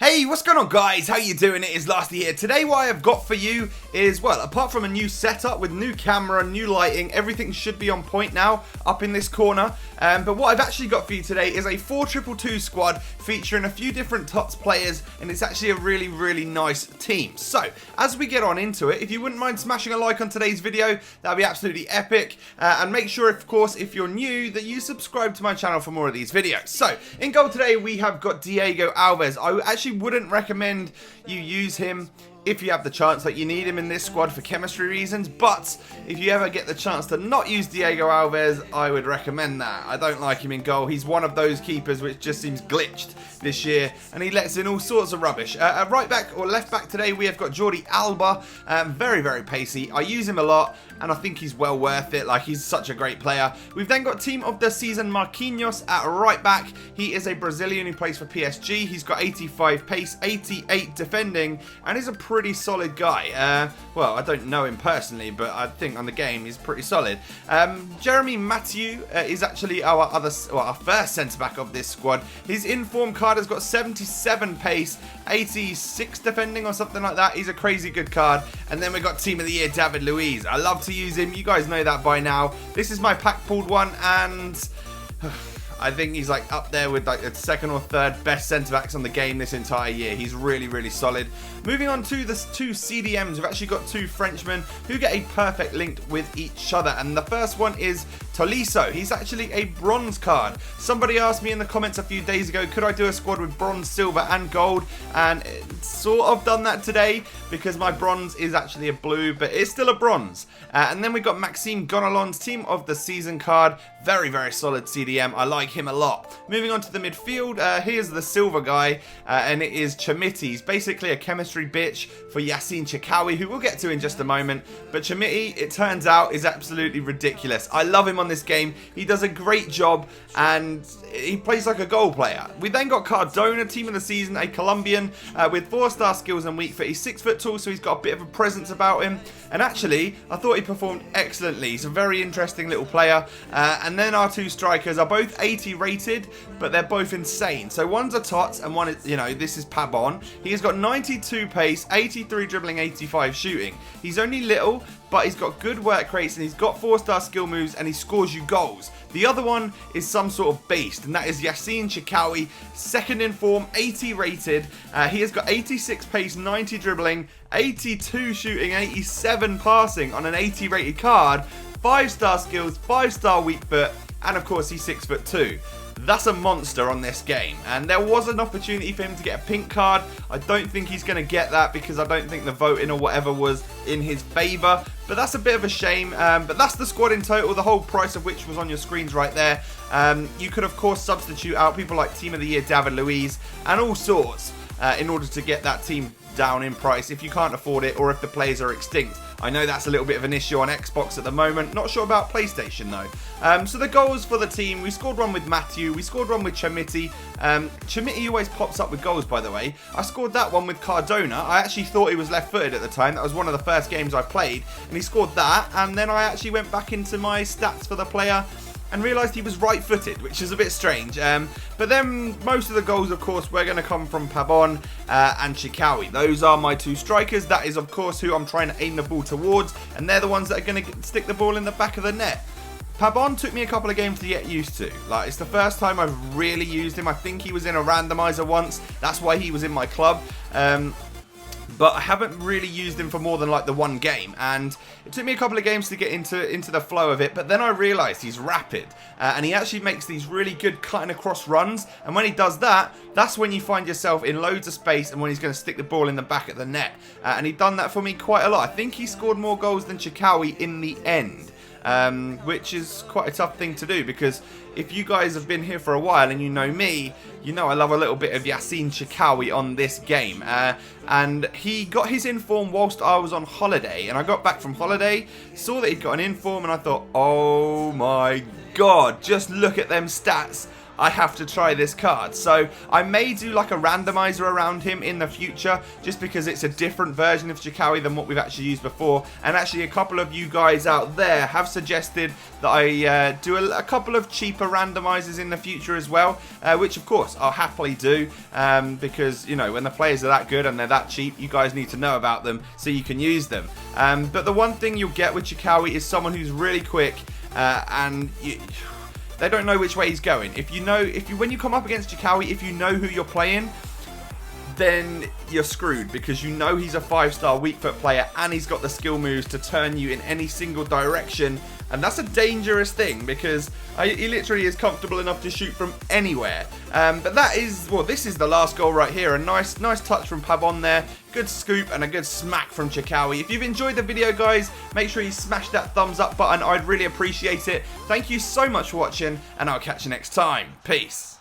Hey, what's going on guys? How you doing? It is Lasty here. Today what I've got for you is, well, apart from a new setup with new camera, new lighting, everything should be on point now up in this corner. But what I've actually got for you today is a 422 squad featuring a few different TOTS players, and it's actually a really nice team. So, as we get on into it, if you wouldn't mind smashing a like on today's video, that would be absolutely epic. And make sure, of course, if you're new, that you subscribe to my channel for more of these videos. So, in goal today, we have got Diego Alves. I actually wouldn't recommend you use him if you have the chance. That you need him in this squad for chemistry reasons, but if you ever get the chance to not use Diego Alves, I would recommend that. I don't like him in goal. He's one of those keepers which just seems glitched this year, and he lets in all sorts of rubbish. At right back or left back today, we have got Jordi Alba. Very pacey. I use him a lot, and I think he's well worth it. Like, he's such a great player. We've then got team of the season MARQUINHOS at right back. He is a Brazilian who plays for PSG. He's got 85 pace, 88 defending, and he's a pretty solid guy. Well, I don't know him personally, but I think on the game he's pretty solid. Jeremy Mathieu is actually our first centre back of this squad. His inform card has got 77 pace, 86 defending or something like that. He's a crazy good card. And then we got team of the year David LUIZ. I love to use him. You guys know that by now. This is my pack pulled one, and I think he's like up there with like the second or third best centre backs on the game this entire year. He's really solid. Moving on to the two CDMs, we've actually got two Frenchmen who get a perfect link with each other. And the first one is Tolisso. He's actually a bronze card. Somebody asked me in the comments a few days ago, could I do a squad with bronze, silver and gold? And sort of done that today because my bronze is actually a blue, but it's still a bronze. And then we got Maxime Gonalon's team of the season card. Very solid CDM. I like him a lot. Moving on to the midfield, here's the silver guy, and it is Chamiti. He's basically a chemistry bitch for Yassine Chikhaoui, who we'll get to in just a moment. But Chamiti, it turns out, is absolutely ridiculous. I love him on this game. He does a great job, and he plays like a goal player. We then got Cardona, team of the season, a Colombian with 4-star skills and weak foot. He's 6 foot tall, so he's got a bit of a presence about him. And actually, I thought he performed excellently. He's a very interesting little player. And then our two strikers are both 80 rated, but they're both insane. So one's a TOTS and one is, this is Pabon. He has got 92 pace, 83 dribbling, 85 shooting. He's only little, but he's got good work rates, and he's got 4-star skill moves, and he scores you goals. The other one is some sort of beast, and that is Yassine Chikhaoui, second in form, 80 rated. He has got 86 pace, 90 dribbling, 82 shooting, 87 passing on an 80 rated card, 5-star skills, 5-star weak foot, and of course he's 6 foot 2. That's a monster on this game, and there was an opportunity for him to get a pink card. I don't think he's going to get that because I don't think the voting or whatever was in his favour, but that's a bit of a shame. But that's the squad in total, the whole price of which was on your screens right there. You could of course substitute out people like team of the year David LUIZ and all sorts in order to get that team down in price if you can't afford it, or if the players are extinct. I know that's a little bit of an issue on Xbox at the moment. Not sure about PlayStation though. So the goals for the team, we scored one with Mathieu, we scored one with Chamiti. Chamiti always pops up with goals, by the way. I scored that one with Cardona. I actually thought he was left-footed at the time. That was one of the first games I played, and he scored that. And then I actually went back into my stats for the player and realised he was right-footed, which is a bit strange. But then most of the goals, of course, were going to come from Pabon and Chikhaoui. Those are my two strikers. That is, of course, who I'm trying to aim the ball towards, and they're the ones that are going to stick the ball in the back of the net. Pabon took me a couple of games to get used to. Like, it's the first time I've really used him. I think he was in a randomizer once. That's why he was in my club. But I haven't really used him for more than like the one game, and it took me a couple of games to get into the flow of it. But then I realised he's rapid, and he actually makes these really good cutting across runs, and when he does that, that's when you find yourself in loads of space and when he's going to stick the ball in the back of the net. And he done that for me quite a lot. I think he scored more goals than Chikhaoui in the end. Which is quite a tough thing to do, because if you guys have been here for a while and you know me, you know I love a little bit of Yassine Chikhaoui on this game. And he got his inform whilst I was on holiday, and I got back from holiday, saw that he'd got an inform, and I thought, oh my god, just look at them stats. I have to try this card. So I may do like a randomizer around him in the future, just because it's a different version of Chikhaoui than what we've actually used before. And actually a couple of you guys out there have suggested that I do a couple of cheaper randomizers in the future as well, which of course I'll happily do, because, you know, when the players are that good and they're that cheap, you guys need to know about them so you can use them. But the one thing you'll get with Chikhaoui is someone who's really quick, and they don't know which way he's going. When you come up against Chikhaoui, if you know who you're playing, then you're screwed, because you know he's a 5-star weak foot player and he's got the skill moves to turn you in any single direction, and that's a dangerous thing, because he literally is comfortable enough to shoot from anywhere. But that is, well, this is the last goal right here. A nice touch from Pabon there. Good scoop and a good smack from Chikhaoui. If you've enjoyed the video, guys, make sure you smash that thumbs up button. I'd really appreciate it. Thank you so much for watching, and I'll catch you next time. Peace.